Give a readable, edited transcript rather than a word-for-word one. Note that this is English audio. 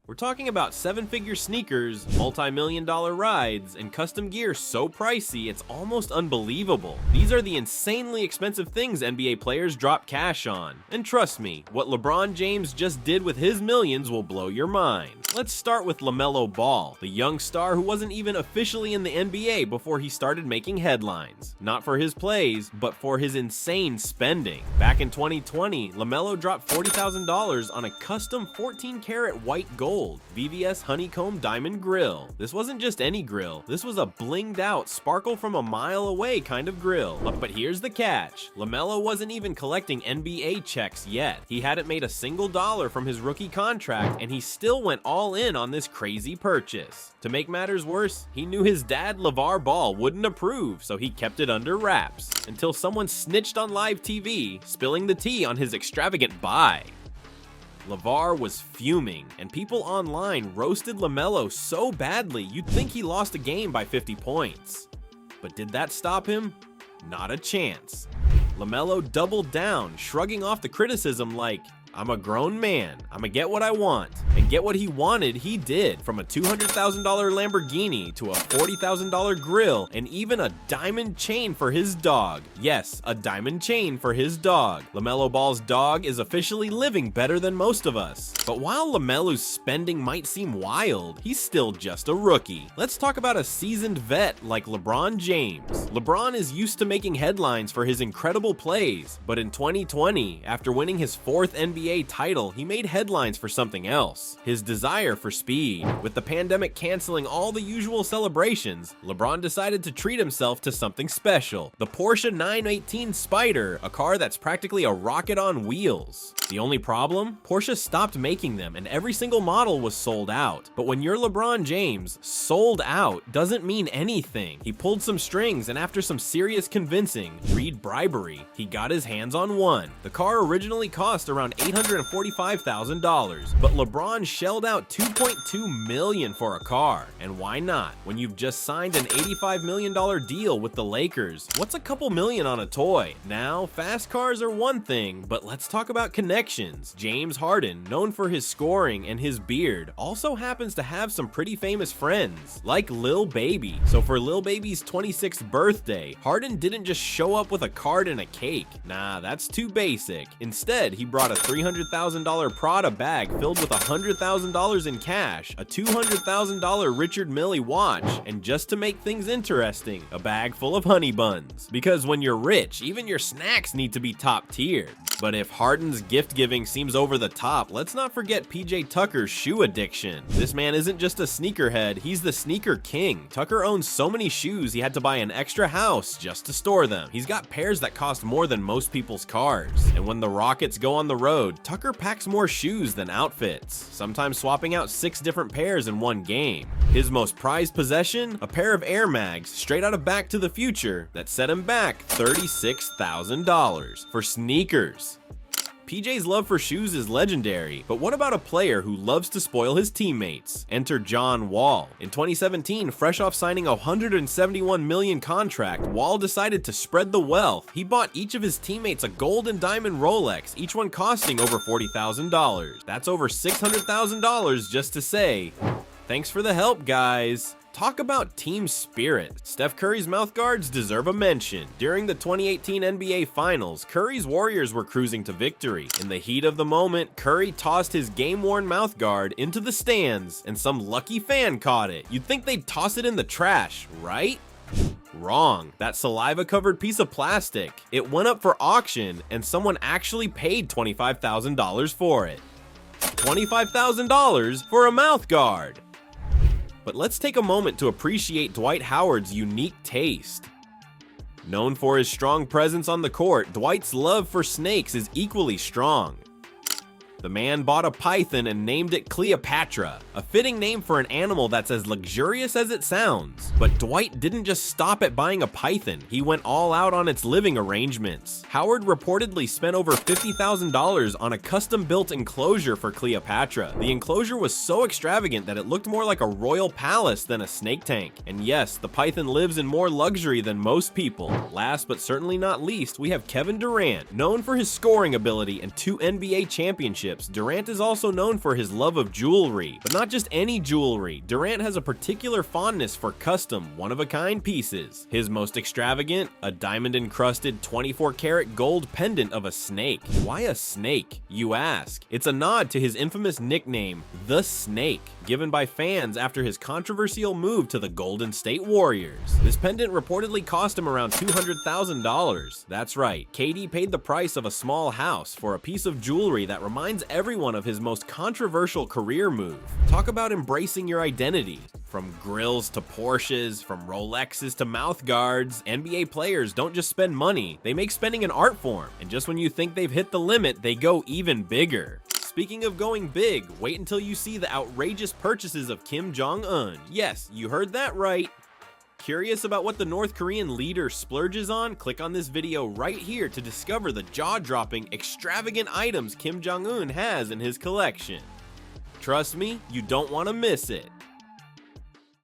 We're talking about 7-figure sneakers, multi-million-dollar rides, and custom gear so pricey it's almost unbelievable. These are the insanely expensive things NBA players drop cash on. And trust me, what LeBron James just did with his millions will blow your mind. Let's start with LaMelo Ball, the young star who wasn't even officially in the NBA before he started making headlines. Not for his plays, but for his insane spending. Back in 2020, LaMelo dropped $40,000 on a custom 14-karat white gold VVS honeycomb diamond grill. This wasn't just any grill, this was a blinged out, sparkle from a mile away kind of grill. But here's the catch, LaMelo wasn't even collecting NBA checks yet. He hadn't made a single dollar from his rookie contract, and he still went all in on this crazy purchase. To make matters worse, he knew his dad LeVar Ball wouldn't approve, so he kept it under wraps, until someone snitched on live TV, spilling the tea on his extravagant buy. LeVar was fuming, and people online roasted LaMelo so badly you'd think he lost a game by 50 points. But did that stop him? Not a chance. LaMelo doubled down, shrugging off the criticism like, "I'm a grown man, I'ma get what I want." And get what he wanted, he did, from a $200,000 Lamborghini to a $40,000 grill, and even a diamond chain for his dog. Yes, a diamond chain for his dog. LaMelo Ball's dog is officially living better than most of us. But while LaMelo's spending might seem wild, he's still just a rookie. Let's talk about a seasoned vet like LeBron James. LeBron is used to making headlines for his incredible plays, but in 2020, after winning his 4th NBA title, he made headlines for something else. His desire for speed. With the pandemic canceling all the usual celebrations, LeBron decided to treat himself to something special. The Porsche 918 Spyder, a car that's practically a rocket on wheels. The only problem? Porsche stopped making them and every single model was sold out. But when you're LeBron James, sold out doesn't mean anything. He pulled some strings, and after some serious convincing, read bribery, he got his hands on one. The car originally cost around $845,000, but LeBron shelled out $2.2 million for a car. And why not? When you've just signed an $85 million deal with the Lakers, what's a couple million on a toy? Now, fast cars are one thing, but let's talk about connections. James Harden, known for his scoring and his beard, also happens to have some pretty famous friends, like Lil Baby. So for Lil Baby's 26th birthday, Harden didn't just show up with a card and a cake. Nah, that's too basic. Instead, he brought a $300,000 Prada bag filled with $100,000 in cash, a $200,000 Richard Mille watch, and just to make things interesting, a bag full of honey buns. Because when you're rich, even your snacks need to be top tier. But if Harden's gift giving seems over the top, let's not forget PJ Tucker's shoe addiction. This man isn't just a sneakerhead, he's the sneaker king. Tucker owns so many shoes he had to buy an extra house just to store them. He's got pairs that cost more than most people's cars. And when the Rockets go on the road, Tucker packs more shoes than outfits, sometimes swapping out 6 different pairs in one game. His most prized possession? A pair of Air Mags straight out of Back to the Future that set him back $36,000 for sneakers. PJ's love for shoes is legendary, but what about a player who loves to spoil his teammates? Enter John Wall. In 2017, fresh off signing a $171 million contract, Wall decided to spread the wealth. He bought each of his teammates a gold and diamond Rolex, each one costing over $40,000. That's over $600,000 just to say, thanks for the help, guys. Talk about team spirit. Steph Curry's mouthguards deserve a mention. During the 2018 NBA Finals, Curry's Warriors were cruising to victory. In the heat of the moment, Curry tossed his game-worn mouthguard into the stands, and some lucky fan caught it. You'd think they'd toss it in the trash, right? Wrong. That saliva-covered piece of plastic. It went up for auction, and someone actually paid $25,000 for it. $25,000 for a mouthguard. But let's take a moment to appreciate Dwight Howard's unique taste. Known for his strong presence on the court, Dwight's love for snakes is equally strong. The man bought a python and named it Cleopatra, a fitting name for an animal that's as luxurious as it sounds. But Dwight didn't just stop at buying a python, he went all out on its living arrangements. Howard reportedly spent over $50,000 on a custom-built enclosure for Cleopatra. The enclosure was so extravagant that it looked more like a royal palace than a snake tank. And yes, the python lives in more luxury than most people. Last but certainly not least, we have Kevin Durant, known for his scoring ability and 2 NBA championships. championships, Durant is also known for his love of jewelry. But not just any jewelry, Durant has a particular fondness for custom, one-of-a-kind pieces. His most extravagant, a diamond-encrusted 24-karat gold pendant of a snake. Why a snake, you ask? It's a nod to his infamous nickname, The Snake, given by fans after his controversial move to the Golden State Warriors. This pendant reportedly cost him around $200,000. That's right, KD paid the price of a small house for a piece of jewelry that reminds everyone of his most controversial career move. Talk about embracing your identity. From grills to Porsches, from Rolexes to mouth guards, NBA players don't just spend money, they make spending an art form. And just when you think they've hit the limit, they go even bigger. Speaking of going big, wait until you see the outrageous purchases of Kim Jong-un. Yes, you heard that right. Curious about what the North Korean leader splurges on? Click on this video right here to discover the jaw-dropping, extravagant items Kim Jong-un has in his collection. Trust me, you don't want to miss it.